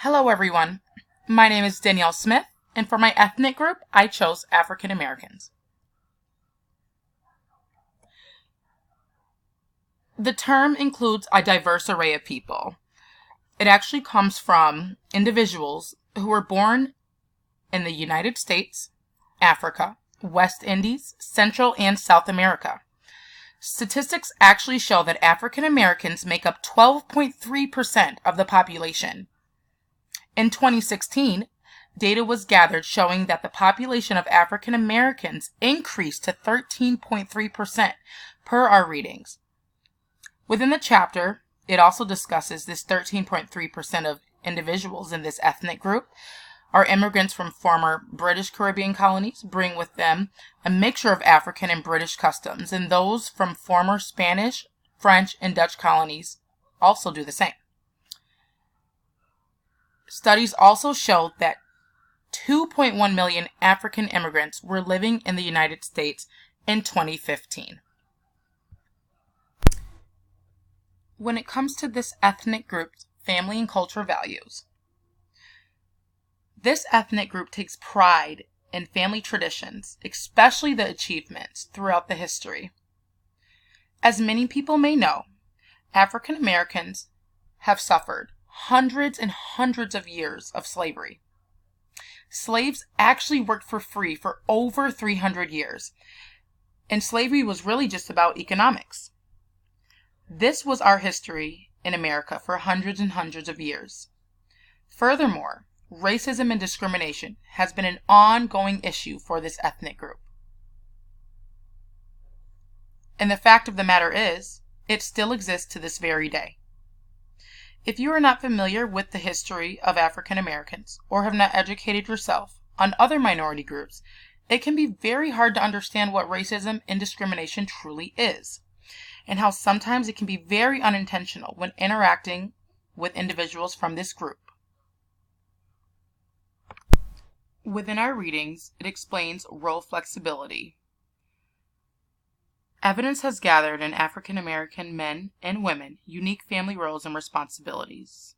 Hello, everyone. My name is Danielle Smith, and for my ethnic group, I chose African Americans. The term includes a diverse array of people. It actually comes from individuals who were born in the United States, Africa, West Indies, Central and South America. Statistics actually show that African Americans make up 12.3% of the population. In 2016, data was gathered showing that the population of African Americans increased to 13.3% per our readings. Within the chapter, it also discusses this 13.3% of individuals in this ethnic group are immigrants from former British Caribbean colonies, bring with them a mixture of African and British customs, and those from former Spanish, French, and Dutch colonies also do the same. Studies also showed that 2.1 million African immigrants were living in the United States in 2015. When it comes to this ethnic group's family and culture values, this ethnic group takes pride in family traditions, especially the achievements throughout the history. As many people may know, African Americans have suffered hundreds and hundreds of years of slavery. Slaves actually worked for free for over 300 years, and slavery was really just about economics. This was our history in America for hundreds and hundreds of years. Furthermore, racism and discrimination has been an ongoing issue for this ethnic group. And the fact of the matter is, it still exists to this very day. If you are not familiar with the history of African Americans or have not educated yourself on other minority groups, it can be very hard to understand what racism and discrimination truly is, and how sometimes it can be very unintentional when interacting with individuals from this group. Within our readings, it explains role flexibility. Evidence has gathered in African American men and women unique family roles and responsibilities.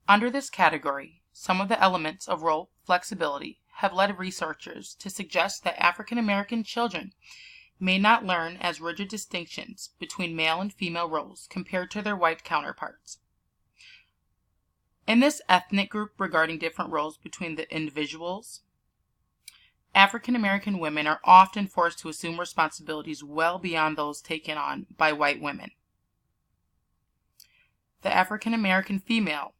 Under this category, some of the elements of role flexibility have led researchers to suggest that African American children may not learn as rigid distinctions between male and female roles compared to their white counterparts. In this ethnic group regarding different roles between the individuals, African American women are often forced to assume responsibilities well beyond those taken on by white women. The African American female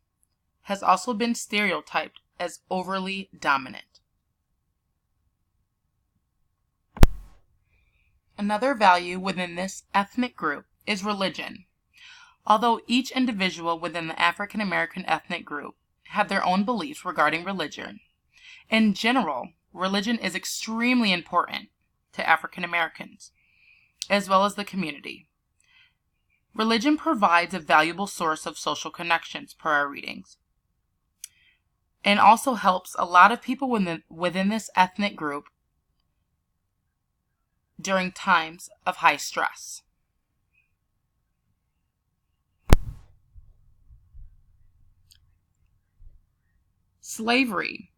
has also been stereotyped as overly dominant. Another value within this ethnic group is religion. Although each individual within the African American ethnic group have their own beliefs regarding religion, in general, religion is extremely important to African Americans, as well as the community. Religion provides a valuable source of social connections per our readings, and also helps a lot of people within this ethnic group during times of high stress. Slavery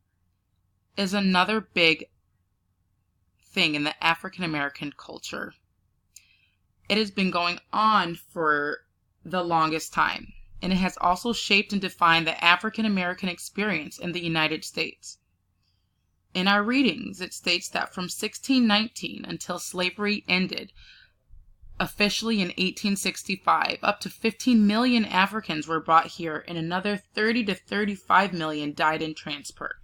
is another big thing in the African American culture. It has been going on for the longest time, and it has also shaped and defined the African American experience in the United States. In our readings, it states that from 1619 until slavery ended, officially in 1865, up to 15 million Africans were brought here, and another 30 to 35 million died in transport.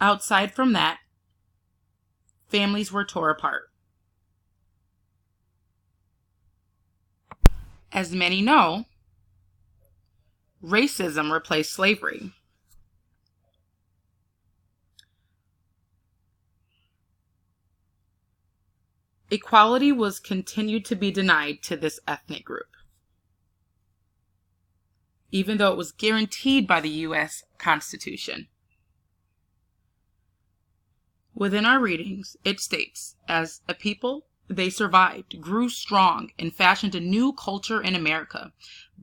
Outside from that, families were torn apart. As many know, racism replaced slavery. Equality was continued to be denied to this ethnic group, even though it was guaranteed by the U.S. Constitution. Within our readings, it states, as a people, They survived, grew strong, and fashioned a new culture in America.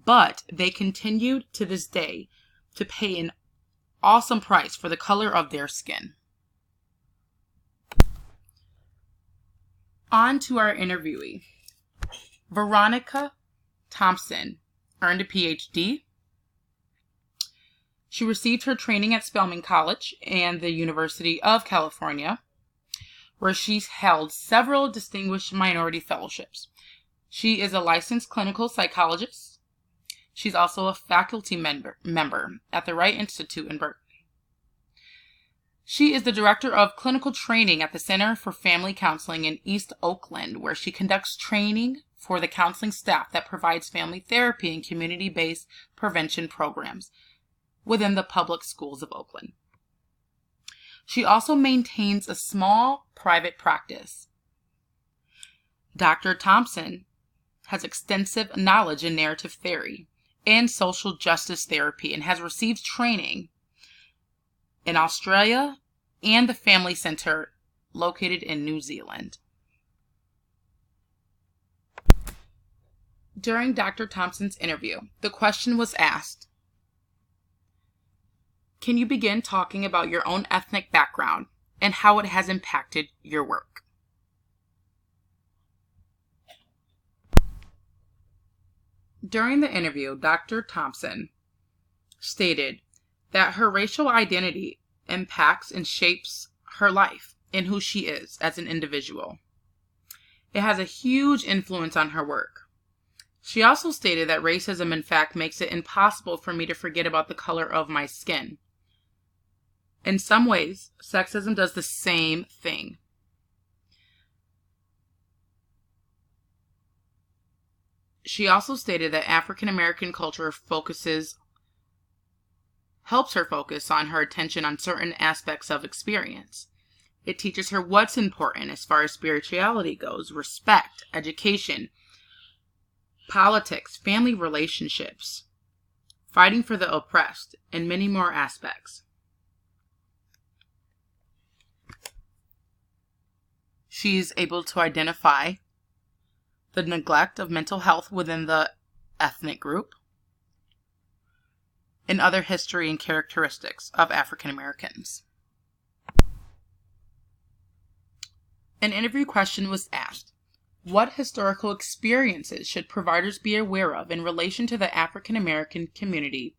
But they continued to this day to pay an awesome price for the color of their skin. On to our interviewee. Veronica Thompson earned a PhD. She received her training at Spelman College and the University of California, where she's held several distinguished minority fellowships. She is a licensed clinical psychologist. She's also a faculty member at the Wright Institute in Berkeley. She is the director of clinical training at the Center for Family Counseling in East Oakland, where she conducts training for the counseling staff that provides family therapy and community-based prevention programs within the public schools of Oakland. She also maintains a small private practice. Dr. Thompson has extensive knowledge in narrative theory and social justice therapy and has received training in Australia and the Family Center located in New Zealand. During Dr. Thompson's interview, the question was asked, can you begin talking about your own ethnic background and how it has impacted your work? During the interview, Dr. Thompson stated that her racial identity impacts and shapes her life and who she is as an individual. It has a huge influence on her work. She also stated that racism, in fact, makes it impossible for me to forget about the color of my skin. In some ways, sexism does the same thing. She also stated that African American culture helps her focus on her attention on certain aspects of experience. It teaches her what's important as far as spirituality goes, respect, education, politics, family relationships, fighting for the oppressed, and many more aspects. She's able to identify the neglect of mental health within the ethnic group and other history and characteristics of African Americans. An interview question was asked, what historical experiences should providers be aware of in relation to the African American community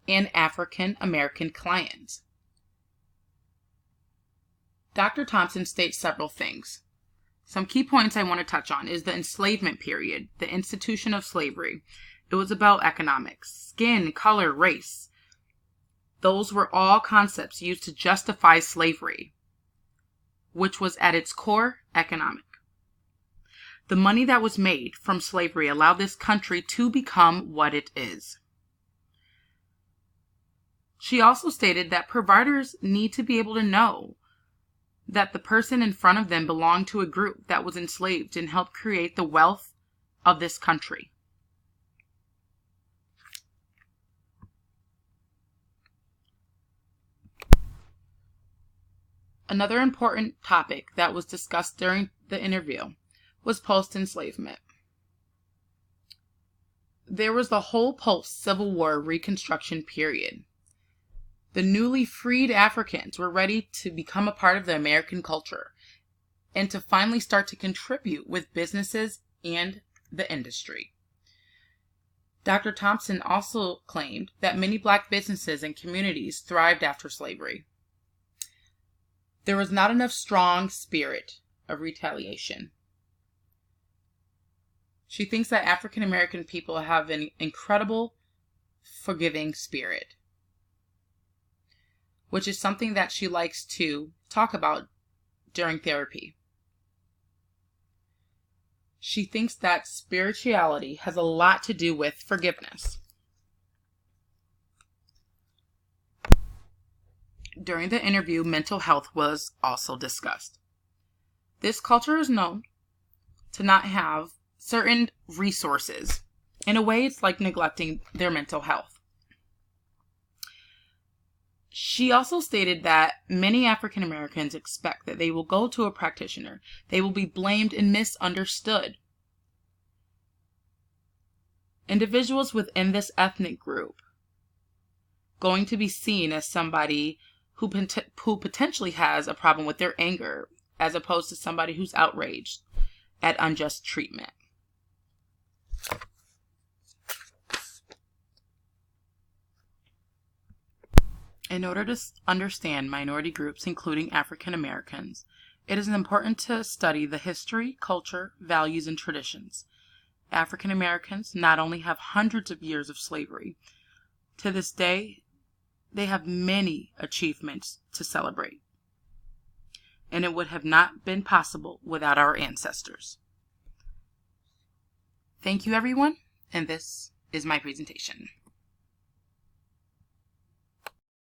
and African American clients? Dr. Thompson states several things. Some key points I want to touch on is the enslavement period, the institution of slavery. It was about economics, skin, color, race. Those were all concepts used to justify slavery, which was at its core economic. The money that was made from slavery allowed this country to become what it is. She also stated that providers need to be able to know that the person in front of them belonged to a group that was enslaved and helped create the wealth of this country. Another important topic that was discussed during the interview was post-enslavement. There was the whole post-Civil War Reconstruction period. The newly freed Africans were ready to become a part of the American culture and to finally start to contribute with businesses and the industry. Dr. Thompson also claimed that many Black businesses and communities thrived after slavery. There was not enough strong spirit of retaliation. She thinks that African American people have an incredible forgiving spirit, which is something that she likes to talk about during therapy. She thinks that spirituality has a lot to do with forgiveness. During the interview, mental health was also discussed. This culture is known to not have certain resources. In a way, it's like neglecting their mental health. She also stated that many African Americans expect that they will go to a practitioner. They will be blamed and misunderstood. Individuals within this ethnic group going to be seen as somebody who potentially has a problem with their anger, as opposed to somebody who's outraged at unjust treatment. In order to understand minority groups, including African Americans, it is important to study the history, culture, values, and traditions. African Americans not only have hundreds of years of slavery, to this day, they have many achievements to celebrate. And it would have not been possible without our ancestors. Thank you, everyone, and this is my presentation.